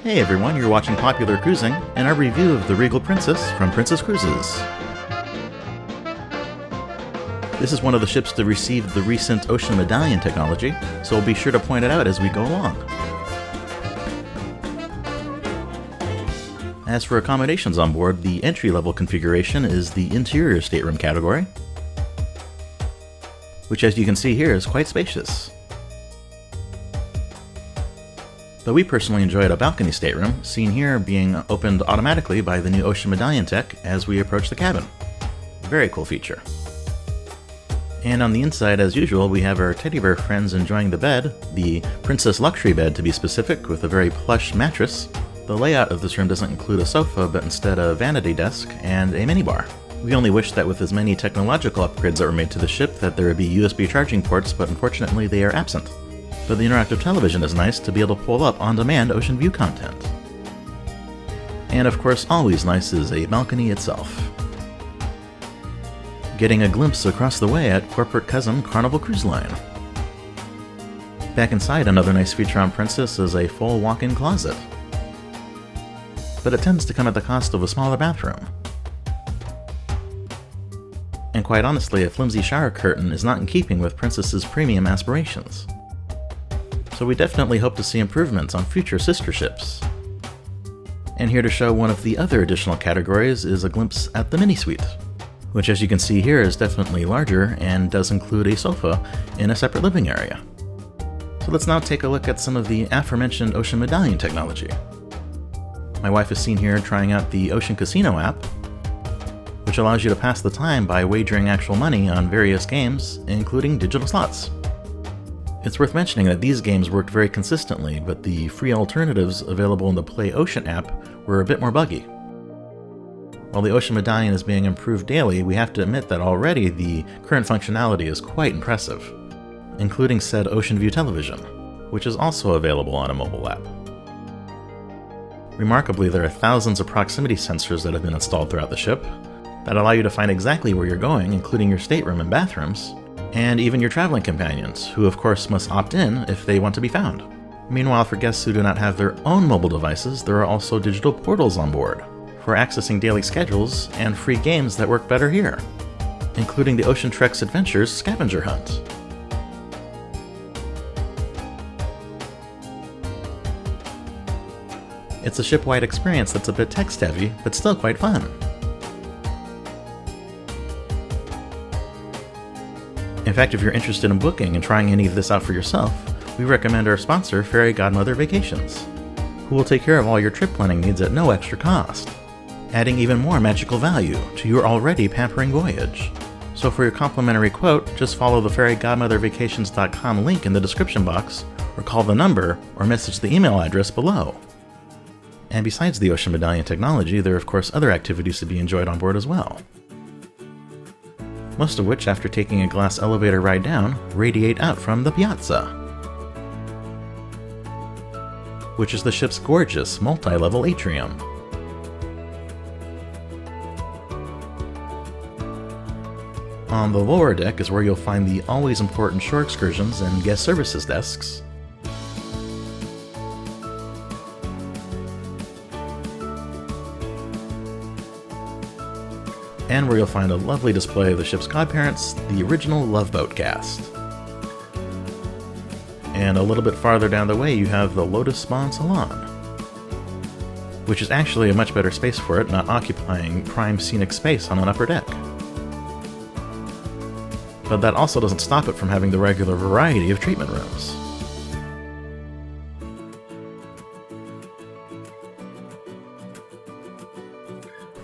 Hey everyone, you're watching Popular Cruising and our review of the Regal Princess from Princess Cruises. This is one of the ships to receive the recent Ocean Medallion technology, so we'll be sure to point it out as we go along. As for accommodations on board, the entry-level configuration is the interior stateroom category, which as you can see here is quite spacious. Though we personally enjoyed a balcony stateroom, seen here being opened automatically by the new Ocean Medallion tech as we approach the cabin. Very cool feature. And on the inside, as usual, we have our teddy bear friends enjoying the bed, the Princess Luxury bed to be specific, with a very plush mattress. The layout of this room doesn't include a sofa, but instead a vanity desk and a minibar. We only wish that with as many technological upgrades that were made to the ship that there would be USB charging ports, but unfortunately they are absent. But the interactive television is nice to be able to pull up on-demand Ocean View content. And of course, always nice is a balcony itself. Getting a glimpse across the way at corporate cousin Carnival Cruise Line. Back inside, another nice feature on Princess is a full walk-in closet. But it tends to come at the cost of a smaller bathroom. And quite honestly, a flimsy shower curtain is not in keeping with Princess's premium aspirations. So we definitely hope to see improvements on future sister ships. And here to show one of the other additional categories is a glimpse at the mini-suite, which as you can see here is definitely larger and does include a sofa in a separate living area. So let's now take a look at some of the aforementioned Ocean Medallion technology. My wife is seen here trying out the Ocean Casino app, which allows you to pass the time by wagering actual money on various games, including digital slots. It's worth mentioning that these games worked very consistently, but the free alternatives available in the Play Ocean app were a bit more buggy. While the Ocean Medallion is being improved daily, we have to admit that already the current functionality is quite impressive, including said Ocean View television, which is also available on a mobile app. Remarkably, there are thousands of proximity sensors that have been installed throughout the ship that allow you to find exactly where you're going, including your stateroom and bathrooms, and even your traveling companions, who of course must opt in if they want to be found. Meanwhile, for guests who do not have their own mobile devices, there are also digital portals on board for accessing daily schedules and free games that work better here, including the Ocean Trex Adventures Scavenger Hunt. It's a ship-wide experience that's a bit text-heavy, but still quite fun. In fact, if you're interested in booking and trying any of this out for yourself, we recommend our sponsor, Fairy Godmother Vacations, who will take care of all your trip planning needs at no extra cost, adding even more magical value to your already pampering voyage. So for your complimentary quote, just follow the fairygodmothervacations.com link in the description box, or call the number, or message the email address below. And besides the Ocean Medallion technology, there are of course other activities to be enjoyed on board as well. Most of which, after taking a glass elevator ride down, radiate out from the piazza, which is the ship's gorgeous multi-level atrium. On the lower deck is where you'll find the always important shore excursions and guest services desks, and where you'll find a lovely display of the ship's godparents, the original Love Boat cast. And a little bit farther down the way you have the Lotus Spa and Salon, which is actually a much better space for it, not occupying prime scenic space on an upper deck. But that also doesn't stop it from having the regular variety of treatment rooms.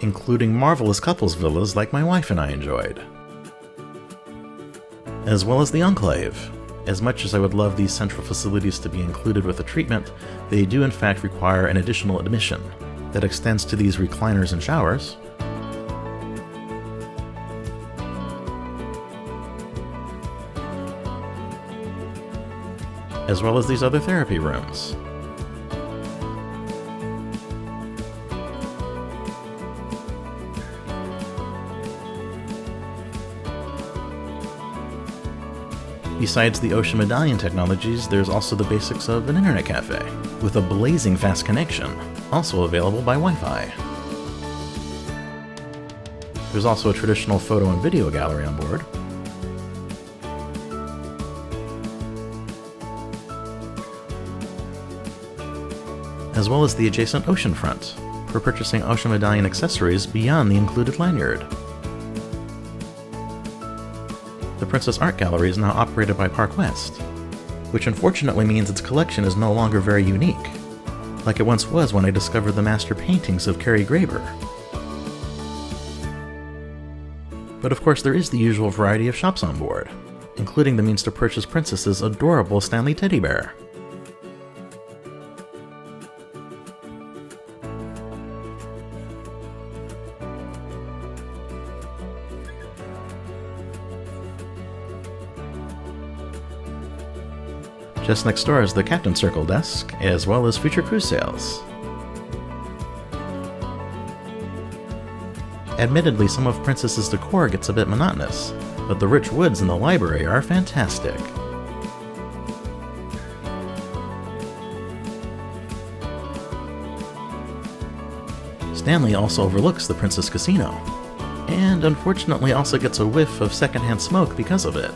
Including marvelous couples villas like my wife and I enjoyed. As well as the Enclave. As much as I would love these central facilities to be included with the treatment, they do in fact require an additional admission that extends to these recliners and showers, as well as these other therapy rooms. Besides the Ocean Medallion technologies, there's also the basics of an internet cafe, with a blazing fast connection, also available by Wi-Fi. There's also a traditional photo and video gallery on board, as well as the adjacent oceanfront, for purchasing Ocean Medallion accessories beyond the included lanyard. The Princess Art Gallery is now operated by Park West, which unfortunately means its collection is no longer very unique, like it once was when I discovered the master paintings of Cary Graeber. But of course there is the usual variety of shops on board, including the means to purchase Princess's adorable Stanley teddy bear. Just next door is the Captain Circle desk, as well as future cruise sales. Admittedly, some of Princess's decor gets a bit monotonous, but the rich woods in the library are fantastic. Stanley also overlooks the Princess Casino, and unfortunately also gets a whiff of secondhand smoke because of it.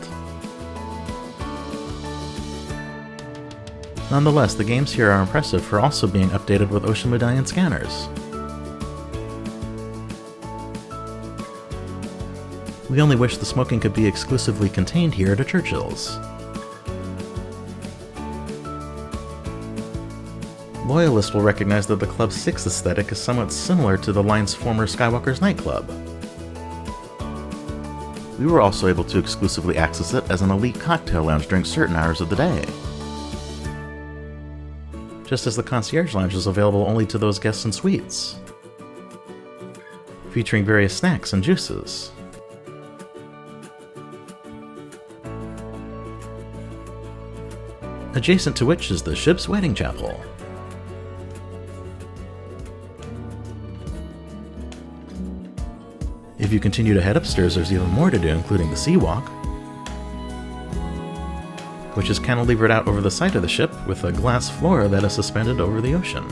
Nonetheless, the games here are impressive for also being updated with Ocean Medallion scanners. We only wish the smoking could be exclusively contained here to Churchill's. Loyalists will recognize that the Club 6 aesthetic is somewhat similar to the line's former Skywalker's nightclub. We were also able to exclusively access it as an elite cocktail lounge during certain hours of the day, just as the concierge lounge is available only to those guests in suites, featuring various snacks and juices. Adjacent to which is the ship's wedding chapel. If you continue to head upstairs, there's even more to do, including the sea walk, which is cantilevered out over the side of the ship with a glass floor that is suspended over the ocean.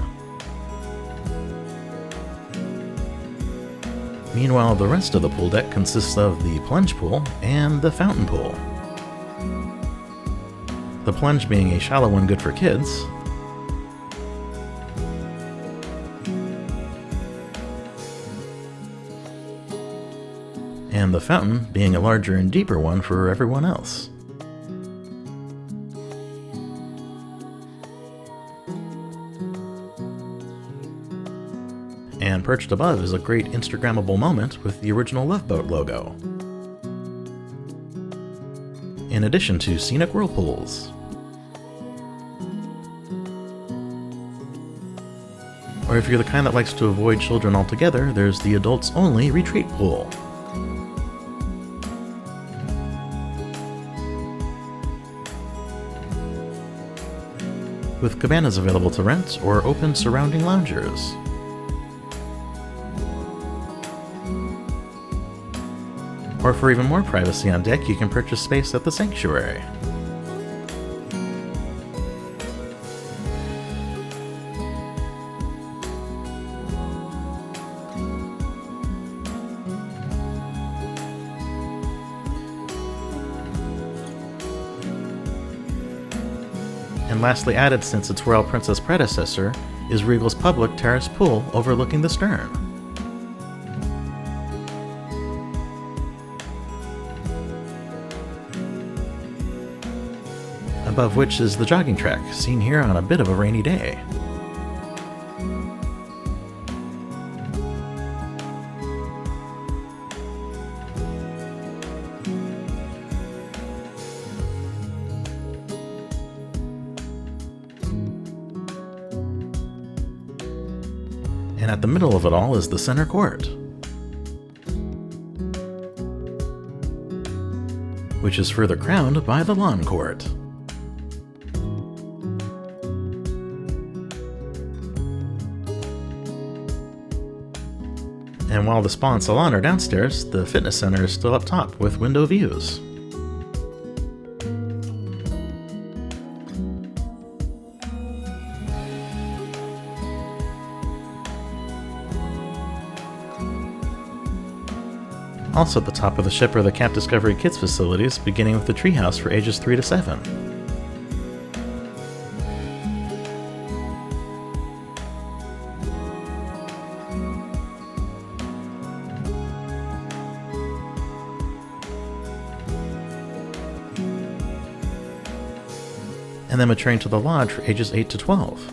Meanwhile, the rest of the pool deck consists of the plunge pool and the fountain pool. The plunge being a shallow one good for kids, and the fountain being a larger and deeper one for everyone else. And perched above is a great Instagrammable moment with the original Love Boat logo, in addition to scenic whirlpools. Or if you're the kind that likes to avoid children altogether, there's the adults-only retreat pool. With cabanas available to rent or open surrounding loungers. Or for even more privacy on deck, you can purchase space at the sanctuary. And lastly added since its Royal Princess predecessor is Regal's public terrace pool overlooking the stern. Above which is the jogging track, seen here on a bit of a rainy day. And at the middle of it all is the center court, which is further crowned by the lawn court. And while the spa and salon are downstairs, the fitness center is still up top with window views. Also at the top of the ship are the Camp Discovery Kids facilities, beginning with the treehouse for ages 3 to 7. And then maturing to the lodge for ages 8 to 12.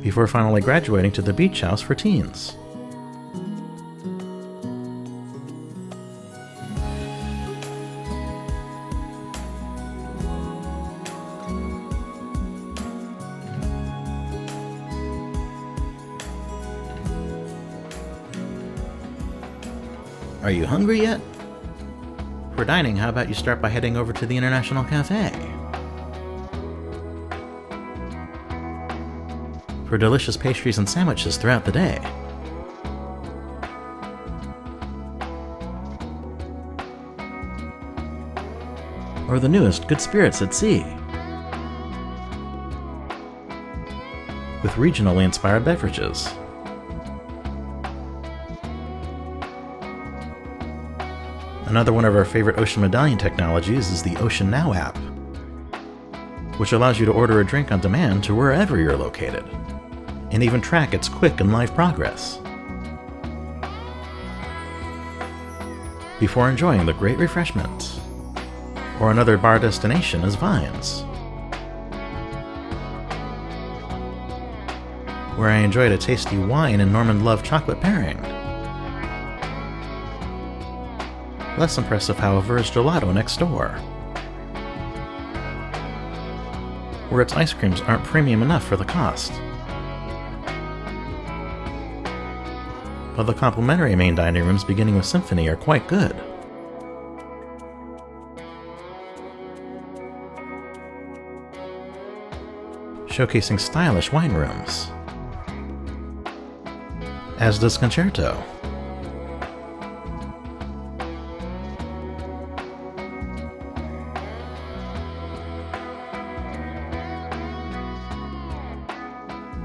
Before finally graduating to the beach house for teens. Are you hungry yet? For dining, how about you start by heading over to the International Cafe? For delicious pastries and sandwiches throughout the day. Or the newest Good Spirits at Sea, with regionally inspired beverages. Another one of our favorite Ocean Medallion technologies is the Ocean Now app, which allows you to order a drink on demand to wherever you're located, and even track its quick and live progress. Before enjoying the great refreshment. Or another bar destination is Vines, where I enjoyed a tasty wine and Norman Love chocolate pairing. Less impressive, however, is Gelato next door, where its ice creams aren't premium enough for the cost. But the complimentary main dining rooms beginning with Symphony are quite good. Showcasing stylish wine rooms, as does Concerto.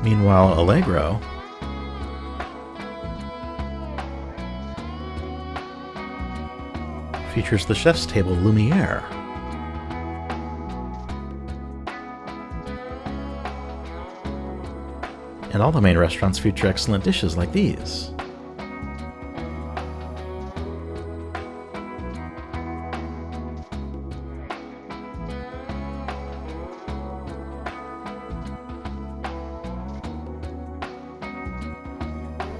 Meanwhile, Allegro features the chef's table Lumiere, and all the main restaurants feature excellent dishes like these.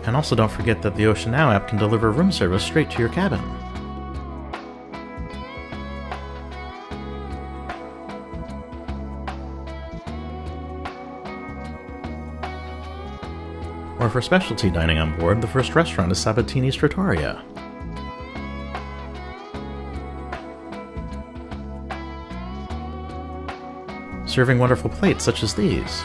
And also don't forget that the Ocean Now app can deliver room service straight to your cabin. Or for specialty dining on board, the first restaurant is Sabatini's Trattoria. Serving wonderful plates such as these.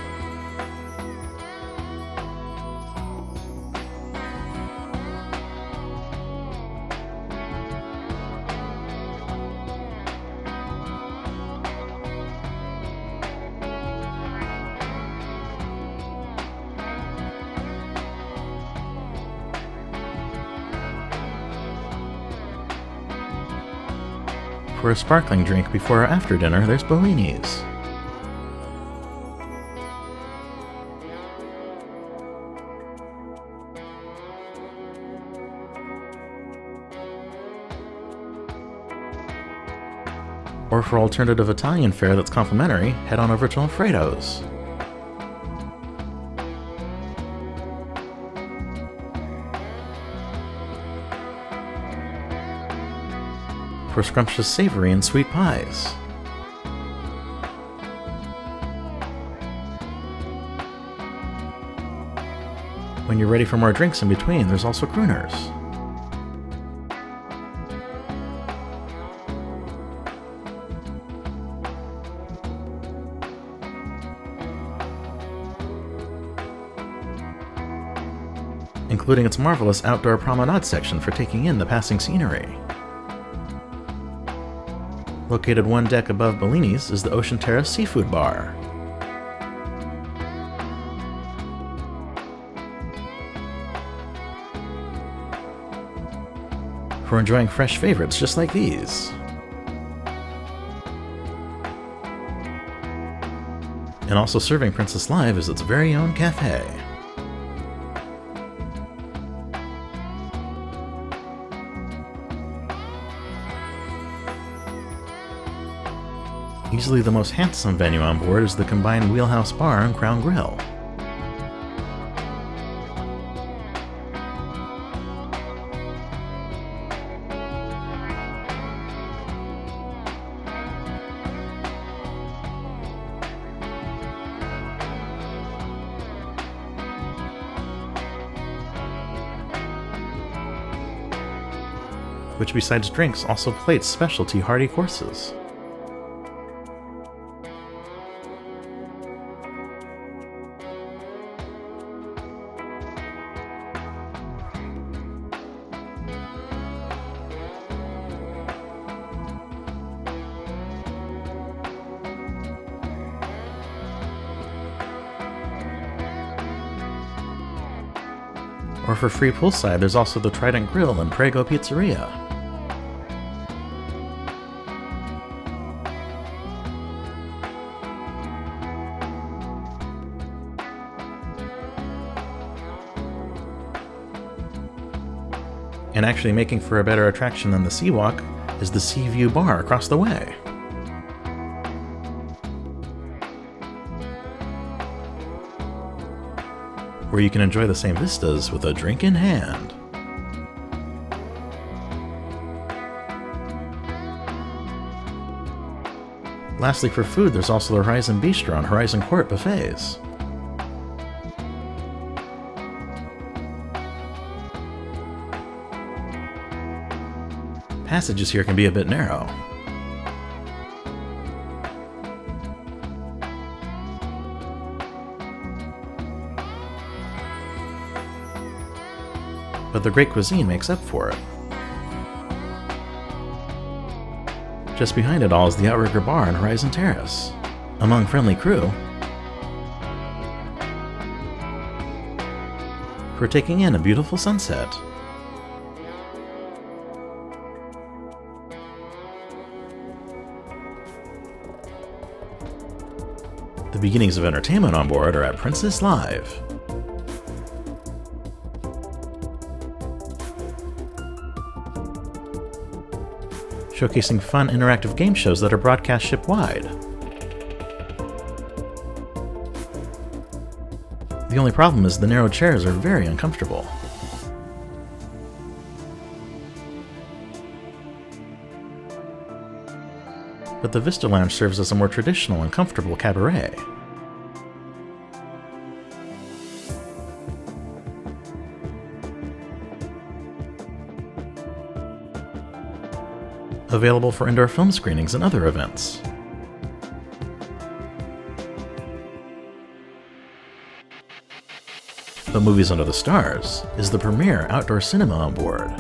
For a sparkling drink before or after dinner, there's Bellini's. Or for alternative Italian fare that's complimentary, head on over to Alfredo's. For scrumptious savory and sweet pies. When you're ready for more drinks in between, there's also crooners. including its marvelous outdoor promenade section for taking in the passing scenery. Located one deck above Bellini's is the Ocean Terrace Seafood Bar. For enjoying fresh favorites just like these. And also serving Princess Live is its very own cafe. Easily the most handsome venue on board is the combined Wheelhouse Bar and Crown Grill. Which besides drinks also plates specialty hearty courses. Or for free poolside, there's also the Trident Grill and Prego Pizzeria. And actually making for a better attraction than the Seawalk is the Sea View Bar across the way. Where you can enjoy the same vistas with a drink in hand. Lastly, for food, there's also the Horizon Bistro and Horizon Court buffets. Passages here can be a bit narrow. But the great cuisine makes up for it. Just behind it all is the Outrigger Bar and Horizon Terrace, among friendly crew who are taking in a beautiful sunset. The beginnings of entertainment on board are at Princess Live. Showcasing fun interactive game shows that are broadcast ship-wide. The only problem is the narrow chairs are very uncomfortable. But the Vista Lounge serves as a more traditional and comfortable cabaret. Available for indoor film screenings and other events. But Movies Under the Stars is the premier outdoor cinema on board.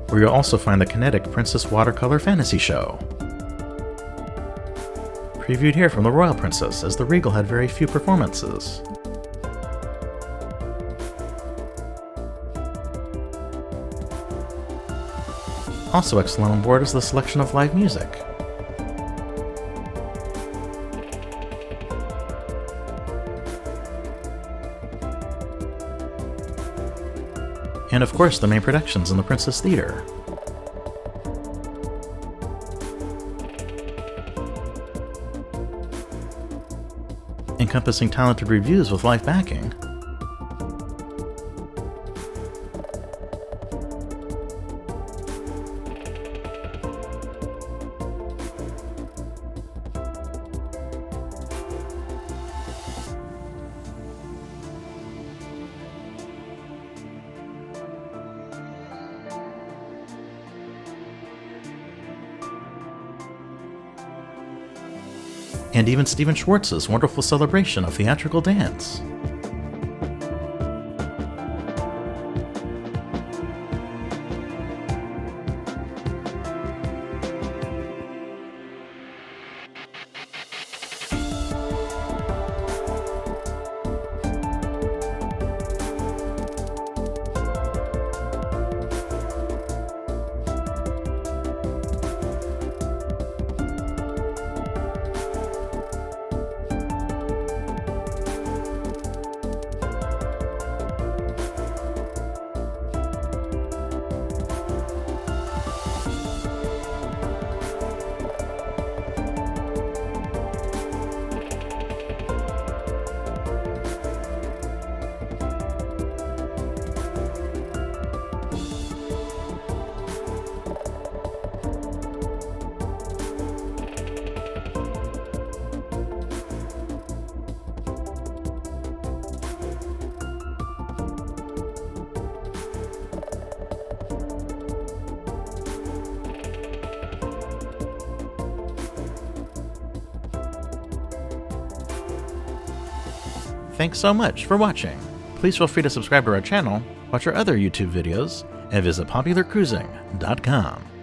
Where you'll also find the Kinetic Princess Watercolor Fantasy Show. Previewed here from the Royal Princess, as the Regal had very few performances. Also excellent on board is the selection of live music. And of course the main productions in the Princess Theater. Encompassing talented reviews with live backing. and even Stephen Schwartz's wonderful celebration of theatrical dance. Thanks so much for watching. Please feel free to subscribe to our channel, watch our other YouTube videos, and visit popularcruising.com.